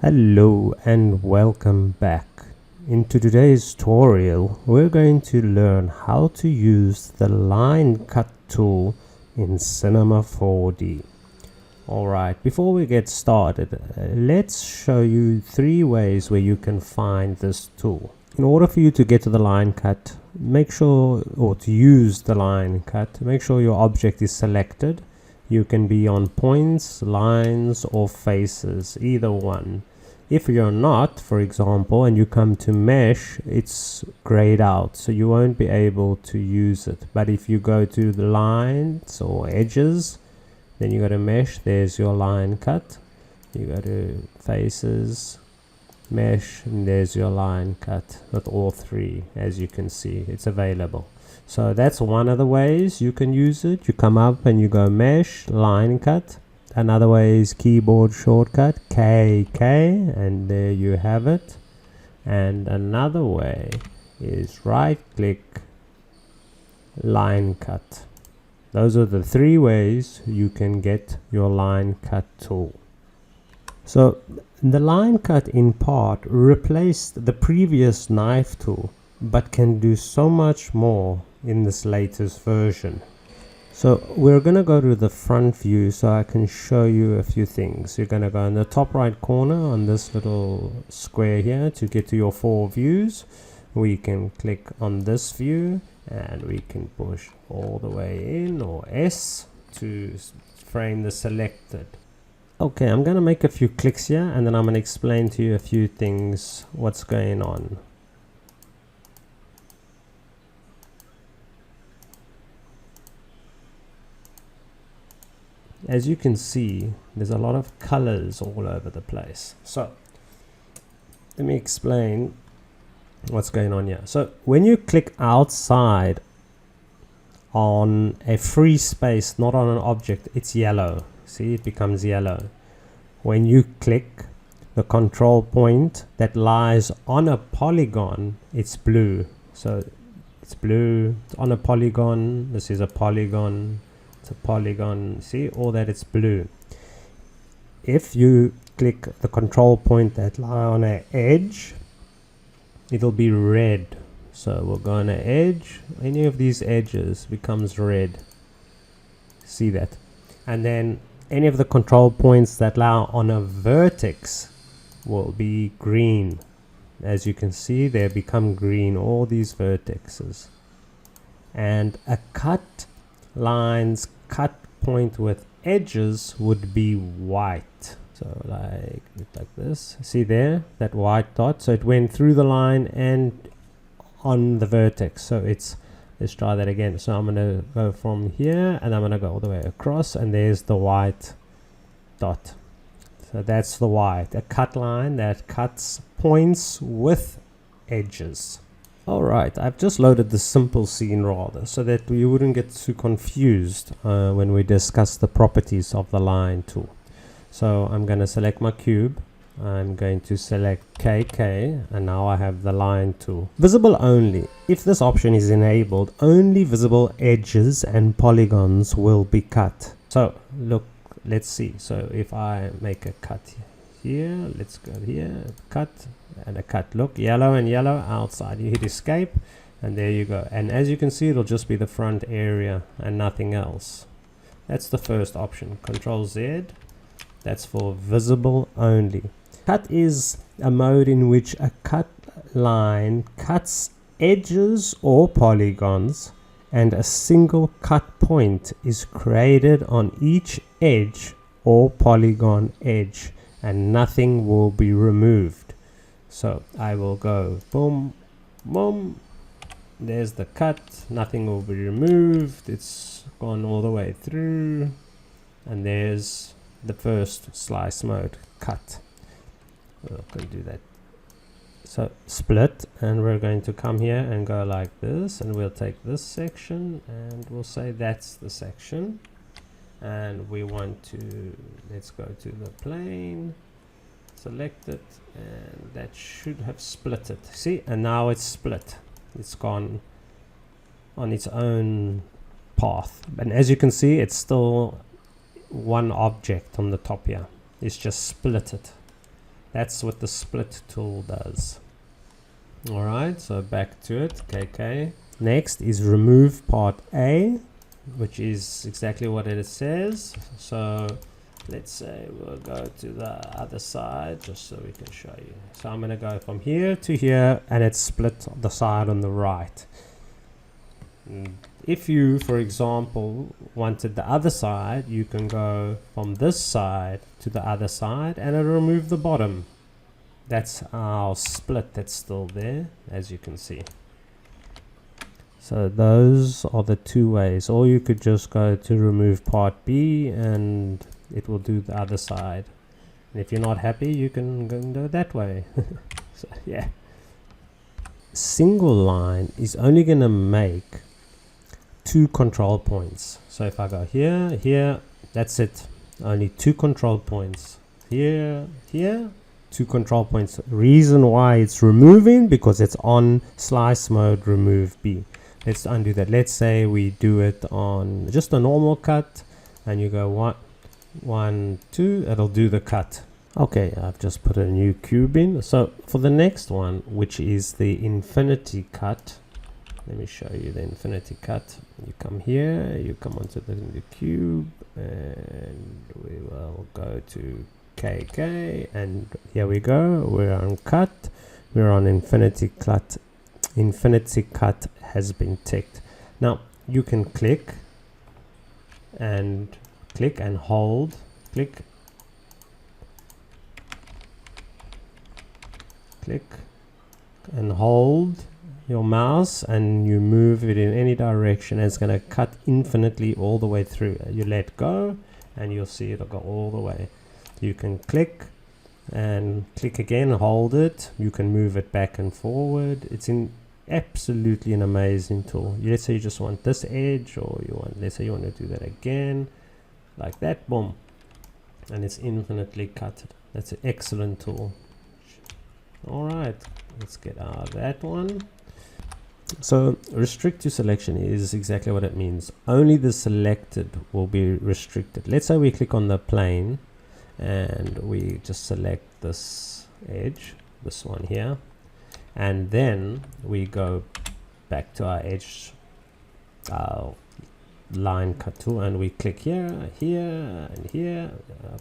Hello and welcome back. In today's tutorial, we're going to learn how to use the line cut tool in Cinema 4D. Alright, before we get started, let's show you 3 ways where you can find this tool. In order for you to get to the line cut, make sure, or to use the line cut, make sure your object is selected. You can be on points, lines, or faces, either one. If you're not, for example, and you come to mesh, it's grayed out, so you won't be able to use it. But if you go to the lines or edges, then you go to mesh, there's your line cut. You go to faces, mesh, and there's your line cut with all 3. As you can see, it's available. So that's one of the ways you can use it. You come up and you go mesh, line cut. Another way is keyboard shortcut KK, and there you have it. And another way is right click, line cut. Those are the 3 ways you can get your line cut tool. So the line cut in part replaced the previous knife tool, but can do so much more in this latest version. So we're going to go to the front view so I can show you a few things. You're going to go in the top right corner on this little square here to get to your 4 views. We can click on this view and we can push all the way in, or S, to frame the selected. Okay, I'm going to make a few clicks here and then I'm going to explain to you a few things, what's going on. As you can see, there's a lot of colors all over the place. So let me explain what's going on here. So when you click outside on a free space, not on an object, it's yellow. See, it becomes yellow. When you click the control point that lies on a polygon, it's blue. So it's blue, it's on a polygon. This is a polygon. It's a polygon. See, all that, it's blue. If you click the control point that lie on an edge, it'll be red. So we'll go on an edge. Any of these edges becomes red. See that? And then any of the control points that lie on a vertex will be green. As you can see, they become green, all these vertexes. And a cut lines cut point with edges would be white. So like this. See there, that white dot? So it went through the line and on the vertex. So it's, let's try that again. So I'm going to go from here and I'm going to go all the way across, and there's the white dot. So that's the white, a cut line that cuts points with edges. Alright, I've just loaded the simple scene rather, so that you wouldn't get too confused when we discuss the properties of the line tool. So I'm going to select my cube. I'm going to select KK, and now I have the line tool. Visible only. If this option is enabled, only visible edges and polygons will be cut. So look, let's see. So if I make a cut here, let's go here, cut and a cut. Look, yellow and yellow outside. You hit escape and there you go. And as you can see, it'll just be the front area and nothing else. That's the first option. Control Z. That's for visible only. Cut is a mode in which a cut line cuts edges or polygons, and a single cut point is created on each edge or polygon edge, and nothing will be removed. So I will go boom, boom. There's the cut. Nothing will be removed. It's gone all the way through. And there's the first slice mode, cut. We're not going to do that. So split, and we're going to come here and go like this, and we'll take this section and we'll say that's the section. And we want to, let's go to the plane, select it, and that should have split it. See, and now it's split. It's gone on its own path. And as you can see, it's still one object on the top here. It's just split it. That's what the split tool does. Alright, so back to it, KK. Next is remove part A, which is exactly what it says. So let's say we'll go to the other side just so we can show you. So I'm going to go from here to here, and it's split the side on the right. If you, for example, wanted the other side, you can go from this side to the other side and it'll remove the bottom. That's our split that's still there, as you can see. So those are the two ways. Or you could just go to remove part B and it will do the other side. And if you're not happy, you can go and do it that way. So yeah. Single line is only going to make 2 control points. So if I go here, here, that's it. Only 2 control points. Here, here, 2 control points. Reason why it's removing, because it's on slice mode remove B. Let's undo that. Let's say we do it on just a normal cut, and you go 1, 1, 2, it'll do the cut. Okay, I've just put a new cube in. So for the next one, which is the infinity cut, let me show you the infinity cut. You come here, you come onto the cube, and we will go to KK, and here we go. We're on cut. We're on infinity cut. Infinity cut has been ticked. Now you can click and hold, click and hold your mouse, and you move it in any direction, and it's going to cut infinitely all the way through. You let go and you'll see it'll go all the way. You can click and click again, hold it, you can move it back and forward. It's absolutely an amazing tool. Let's say you just want this edge, or let's say you want to do that again, like that, boom, and it's infinitely cut. That's an excellent tool. Alright, let's get out of that one. So restrict to selection is exactly what it means. Only the selected will be restricted. Let's say we click on the plane and we just select this edge, this one here, and then we go back to our edge, our line cut tool, and we click here, here, and here,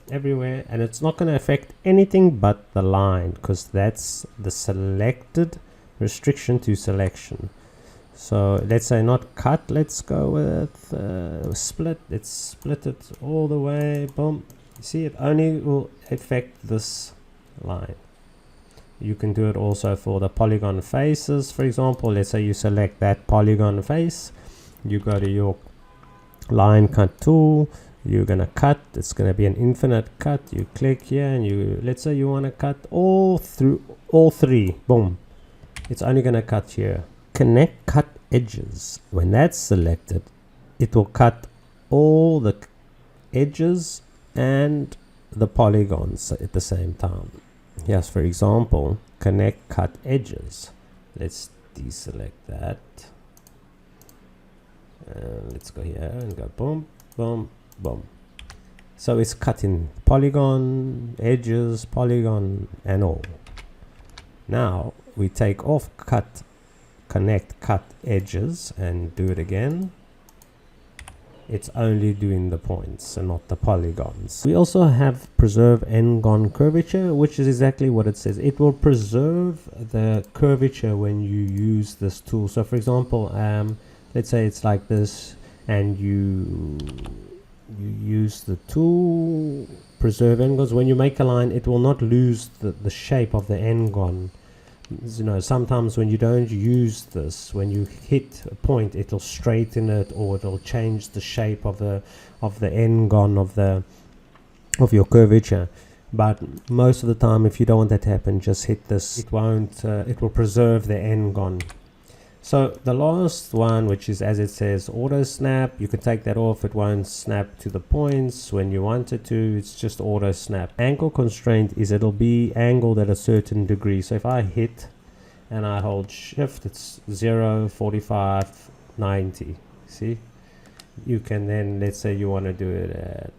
everywhere, and it's not going to affect anything but the line, because that's the selected restriction to selection. So let's say not cut, let's go with split. Let's split it all the way, boom. You see, it only will affect this line. You can do it also for the polygon faces. For example, let's say you select that polygon face, you go to your line cut tool, you're gonna cut, it's gonna be an infinite cut. You click here and let's say you want to cut all through all 3, boom, it's only gonna cut here. Connect cut edges. When that's selected, it will cut all the edges and the polygons at the same time. Yes, for example, connect cut edges. Let's deselect that. Let's go here and go boom, boom, boom. So it's cutting polygon, edges, polygon, and all. Now we take off connect cut edges and do it again. It's only doing the points and not the polygons. We also have preserve n-gon curvature, which is exactly what it says. It will preserve the curvature when you use this tool. So for example, let's say it's like this, and you use the tool preserve n-gons. When you make a line, it will not lose the shape of the n-gon. You know, sometimes when you don't use this, when you hit a point, it'll straighten it, or it'll change the shape of the n-gon of your curvature. But most of the time, if you don't want that to happen, just hit this. It won't. It will preserve the n-gon. So the last one, which is, as it says, auto snap, you can take that off. It won't snap to the points when you want it to. It's just auto snap. Angle constraint is it'll be angled at a certain degree. So if I hit and I hold shift, it's 0, 45, 90. See, you can then, let's say you want to do it at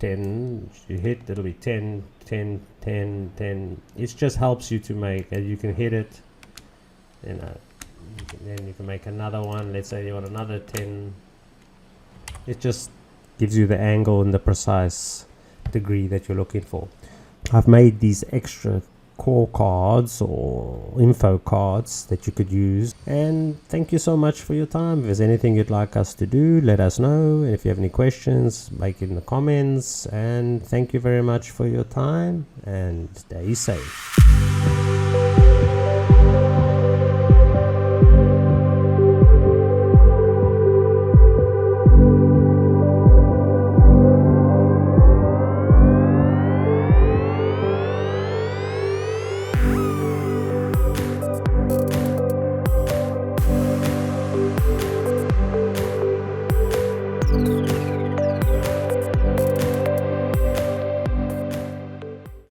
10, you hit, it'll be 10, 10, 10, 10. It just helps you to make, you can hit it, you know, then you can make another one. Let's say you want another 10. It just gives you the angle and the precise degree that you're looking for. I've made these extra core cards or info cards that you could use, and thank you so much for your time. If there's anything you'd like us to do, let us know. If you have any questions, make it in the comments, and thank you very much for your time, and stay safe.